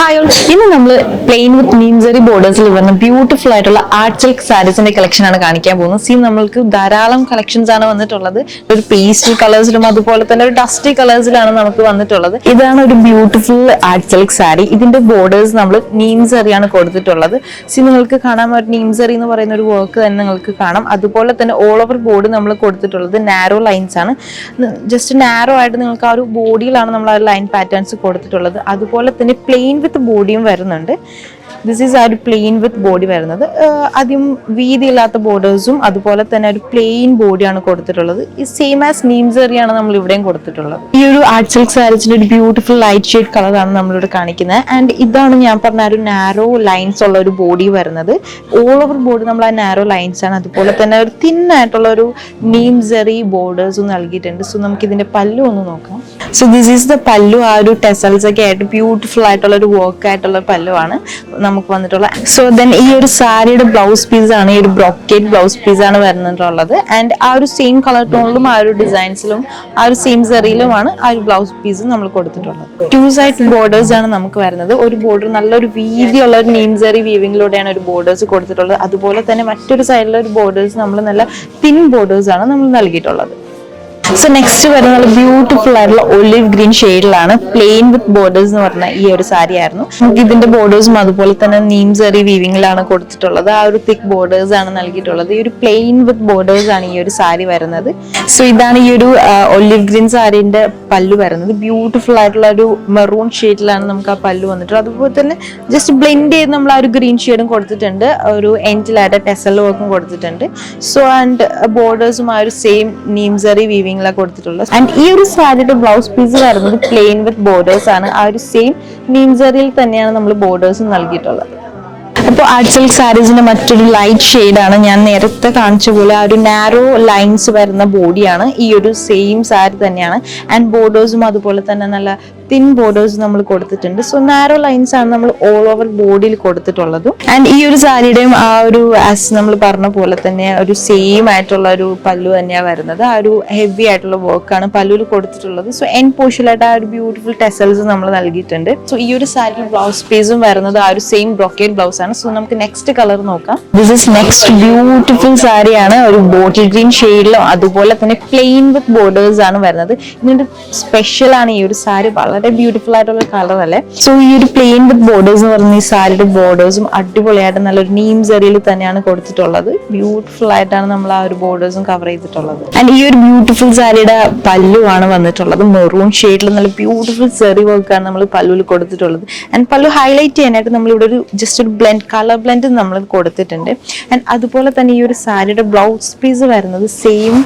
Hi all, ഇന്ന് നമ്മൾ plane with നീംസറി ബോർഡേഴ്സിൽ വരുന്ന ബ്യൂട്ടിഫുൾ ആയിട്ടുള്ള ആർട്ട് സിൽക്ക് സാരീസിന്റെ കളക്ഷൻ ആണ് കാണിക്കാൻ പോകുന്നത്. സീ നമ്മൾക്ക് ധാരാളം കളക്ഷൻസ് ആണ് വന്നിട്ടുള്ളത്. ഒരു പേസ്റ്റൽ കളേഴ്സിലും അതുപോലെ തന്നെ ഒരു ഡസ്റ്റി കളേഴ്സിലാണ് നമുക്ക് വന്നിട്ടുള്ളത്. ഇതാണ് ഒരു ബ്യൂട്ടിഫുൾ ആർട്ട് സിൽക്ക് സാരി. ഇതിന്റെ ബോർഡേഴ്സ് നമ്മൾ നീംസറിയാണ് കൊടുത്തിട്ടുള്ളത്. സീ നിങ്ങൾക്ക് കാണാൻ പറ്റും, നീംസറി എന്ന് പറയുന്ന ഒരു വർക്ക് തന്നെ നിങ്ങൾക്ക് കാണാം. അതുപോലെ തന്നെ ഓൾ ഓവർ ബോർഡ് നമ്മൾ കൊടുത്തിട്ടുള്ളത് നാരോ ലൈൻസ് ആണ്. ജസ്റ്റ് നാരോ ആയിട്ട് നിങ്ങൾക്ക് ആ ഒരു ബോഡിയിലാണ് നമ്മൾ ആ ലൈൻ പാറ്റേൺസ് കൊടുത്തിട്ടുള്ളത്. അതുപോലെ തന്നെ പ്ലെയിൻ വിത്ത് ബോഡിയും വരുന്നുണ്ട്. ദിസ് ഈസ് ആ ഒരു പ്ലെയിൻ വിത്ത് ബോഡി വരുന്നത്. ആദ്യം വീതിയില്ലാത്ത ബോർഡേഴ്സും അതുപോലെ തന്നെ ഒരു പ്ലെയിൻ ബോഡിയാണ് കൊടുത്തിട്ടുള്ളത്. ഈ സെയിം ആസ് നീംസറിയാണ് നമ്മൾ ഇവിടെയും കൊടുത്തിട്ടുള്ളത്. ഈ ഒരു ആർട്ട് സിൽക്ക് സാരീസിന്റെ ഒരു ബ്യൂട്ടിഫുൾ ലൈറ്റ് ഷെയ്ഡ് കളറാണ് നമ്മളിവിടെ കാണിക്കുന്നത്. ആൻഡ് ഇതാണ് ഞാൻ പറഞ്ഞ ഒരു നാരോ ലൈൻസ് ഉള്ള ഒരു ബോഡി വരുന്നത്. ഓൾ ഓവർ ബോഡി നമ്മൾ ആ നാരോ ലൈൻസ് ആണ്. അതുപോലെ തന്നെ ഒരു തിൻ ആയിട്ടുള്ള ഒരു നീംസറി ബോർഡേഴ്സും നൽകിയിട്ടുണ്ട്. സോ നമുക്ക് ഇതിന്റെ പല്ലു ഒന്ന് നോക്കാം. സോ ദിസ് ഈസ് ദ പല്ലു. ആ ഒരു ടെസൽസ് ഒക്കെ ആയിട്ട് ബ്യൂട്ടിഫുൾ ആയിട്ടുള്ള ഒരു വർക്ക് ആയിട്ടുള്ള പല്ലു ആണ് നമുക്ക് വന്നിട്ടുള്ള. സോ ദെൻ ഈ ഒരു സാരിയുടെ ബ്ലൗസ് പീസ് ആണ്, ഈ ഒരു ബ്രോക്കേഡ് ബ്ലൗസ് പീസ് ആണ് വരുന്നിട്ടുള്ളത്. ആൻഡ് ആ ഒരു സെയിം കളർ ടോണിലും ആ ഒരു ഡിസൈൻസിലും ആ ഒരു സെയിം സെറിയിലുമാണ് ആ ഒരു ബ്ലൗസ് പീസ് നമ്മൾ കൊടുത്തിട്ടുള്ളത്. 2 സൈഡ് ബോർഡേഴ്സ് ആണ് നമുക്ക് വരുന്നത്. ഒരു ബോർഡർ നല്ലൊരു വീതിയുള്ള ഒരു നീംസറി വീവിങ്ങിലൂടെയാണ് ഒരു ബോർഡേഴ്സ് കൊടുത്തിട്ടുള്ളത്. അതുപോലെ തന്നെ മറ്റൊരു സൈഡിലെ ഒരു ബോർഡേഴ്സ് നമ്മൾ നല്ല തിൻ ബോർഡേഴ്സ് ആണ് നമ്മൾ നൽകിയിട്ടുള്ളത്. സോ നെക്സ്റ്റ് വരുന്നത് ബ്യൂട്ടിഫുൾ ആയിട്ടുള്ള ഒലിവ് ഗ്രീൻ ഷെയ്ഡിലാണ് പ്ലെയിൻ വിത്ത് ബോർഡേഴ്സ് എന്ന് പറഞ്ഞ ഈ ഒരു സാരി ആയിരുന്നു. നമുക്ക് ഇതിന്റെ ബോർഡേഴ്സും അതുപോലെ തന്നെ നീംസറി വീവിങ്ങിലാണ് കൊടുത്തിട്ടുള്ളത്. ആ ഒരു തിക്ക് ബോർഡേഴ്സ് ആണ് നൽകിയിട്ടുള്ളത്. ഈ ഒരു പ്ലെയിൻ വിത്ത് ബോർഡേഴ്സ് ആണ് ഈ ഒരു സാരി വരുന്നത്. സോ ഇതാണ് ഈ ഒരു ഒലിവ് ഗ്രീൻ സാരിന്റെ പല്ലു വരുന്നത്. ബ്യൂട്ടിഫുൾ ആയിട്ടുള്ള ഒരു മെറൂൺ ഷെയ്ഡിലാണ് നമുക്ക് ആ പല്ലു വന്നിട്ടുള്ളത്. അതുപോലെ തന്നെ ജസ്റ്റ് ബ്ലെൻഡ് ചെയ്ത് നമ്മൾ ആ ഒരു ഗ്രീൻ ഷെയ്ഡും കൊടുത്തിട്ടുണ്ട്. ഒരു എൻഡിലായിട്ട് ടെസൽ വർക്കും കൊടുത്തിട്ടുണ്ട്. സോ ആൻഡ് ബോർഡേഴ്സും ആ ഒരു സെയിം നീംസറി വീവിംഗ് കൊടുത്തിട്ടുള്ളത്. ആൻഡ് ഈ ഒരു സാരിയുടെ ബ്ലൗസ് പീസ് വരുന്നത് പ്ലെയിൻ വിത്ത് ബോർഡേഴ്സ് ആണ്. ആ ഒരു സെയിം നീംസറിയിൽ തന്നെയാണ് നമ്മൾ ബോർഡേഴ്സ് നൽകിയിട്ടുള്ളത്. അപ്പോൾ ആർട്ട് സിൽക്ക് സാരീസിന്റെ മറ്റൊരു ലൈറ്റ് ഷെയ്ഡാണ് ഞാൻ നേരത്തെ കാണിച്ച പോലെ ആ ഒരു നാരോ ലൈൻസ് വരുന്ന ബോഡിയാണ്. ഈ ഒരു സെയിം സാരി തന്നെയാണ്. ആൻഡ് ബോർഡേഴ്സും അതുപോലെ തന്നെ നല്ല തിൻ ബോർഡേഴ്സ് നമ്മൾ കൊടുത്തിട്ടുണ്ട്. സോ നാരോ ലൈൻസ് ആണ് നമ്മൾ ഓൾ ഓവർ ബോഡിയിൽ കൊടുത്തിട്ടുള്ളത്. ആൻഡ് ഈ ഒരു സാരിയുടെയും ആ ഒരു ആസ് നമ്മൾ പറഞ്ഞ പോലെ തന്നെ ഒരു സെയിം ആയിട്ടുള്ള ഒരു പല്ലു തന്നെയാണ് വരുന്നത്. ആ ഒരു ഹെവി ആയിട്ടുള്ള വർക്കാണ് പല്ലുവിൽ കൊടുത്തിട്ടുള്ളത്. സോ എൻ പോർഷനിലായിട്ട് ആ ഒരു ബ്യൂട്ടിഫുൾ ടെസൽസ് നമ്മൾ നൽകിയിട്ടുണ്ട്. സോ ഈ ഒരു സാരിയുടെ ബ്ലൗസ് പീസും വരുന്നത് ആ ഒരു സെയിം ബ്രോക്കേഡ് ബ്ലൗസ് ആണ്. സോ നമുക്ക് നെക്സ്റ്റ് കളർ നോക്കാം. ദിസ് ഇസ് നെക്സ്റ്റ് ബ്യൂട്ടിഫുൾ സാരിയാണ്. ഒരു ബോട്ടിൽ ഗ്രീൻ ഷെയ്ഡിലും അതുപോലെ തന്നെ പ്ലെയിൻ വിത്ത് ബോർഡേഴ്സ് ആണ് വരുന്നത്. ഇതിന്റെ സ്പെഷ്യൽ ആണ് ഈ ഒരു സാരി. വളരെ ബ്യൂട്ടിഫുൾ ആയിട്ടുള്ള കളർ അല്ലേ. സോ ഈ ഒരു പ്ലെയിൻ വിത്ത് ബോർഡേഴ്സ് എന്ന് പറയുന്ന ഈ സാരിയുടെ ബോർഡേഴ്സും അടിപൊളിയായിട്ട് നല്ലൊരു നീംസറിയിൽ തന്നെയാണ് കൊടുത്തിട്ടുള്ളത്. ബ്യൂട്ടിഫുൾ ആയിട്ടാണ് നമ്മൾ ആ ഒരു ബോർഡേഴ്സും കവർ ചെയ്തിട്ടുള്ളത്. ആൻഡ് ഈ ഒരു ബ്യൂട്ടിഫുൾ സാരിയുടെ പല്ലു ആണ് വന്നിട്ടുള്ളത്. മെറൂൺ ഷെയ്ഡിൽ നല്ല ബ്യൂട്ടിഫുൾ സെറി വർക്കാണ് നമ്മൾ പല്ലുവിൽ കൊടുത്തിട്ടുള്ളത്. ആൻഡ് പല്ലു ഹൈലൈറ്റ് ചെയ്യാനായിട്ട് നമ്മൾ ഇവിടെ ഒരു ജസ്റ്റ് ഒരു ബ്ലെൻഡ് കളർ ബ്ലെൻഡ് നമ്മൾ കൊടുത്തിട്ടുണ്ട്. ആൻഡ് അതുപോലെ തന്നെ ഈ ഒരു സാരിയുടെ ബ്ലൗസ് പീസ് വരുന്നത് സെയിം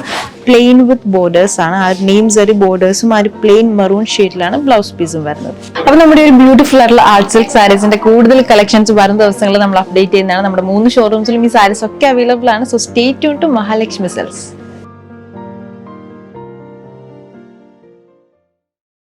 പ്ലെയിൻ വിത്ത് ബോർഡേഴ്സ് ആണ്. ആ നീംസറി ബോർഡേഴ്സും ആ ഒരു പ്ലെയിൻ മെറൂൺ ഷെയ്ഡിലാണ് ബ്ലൗസ് പീസും വരുന്നത്. അപ്പൊ നമ്മുടെ ഒരു ബ്യൂട്ടിഫുൾ ആയിട്ടുള്ള ആർട്ട് സിൽക്ക് സാരീസിന്റെ കൂടുതൽ കളക്ഷൻസ് വരും ദിവസങ്ങളിൽ നമ്മൾ അപ്ഡേറ്റ് ചെയ്യുന്നതാണ്. നമ്മുടെ 3 ഷോറൂംസിലും ഈ സാരീസ് ഒക്കെ അവൈലബിൾ ആണ്. So stay tune to Mahalakshmi cells.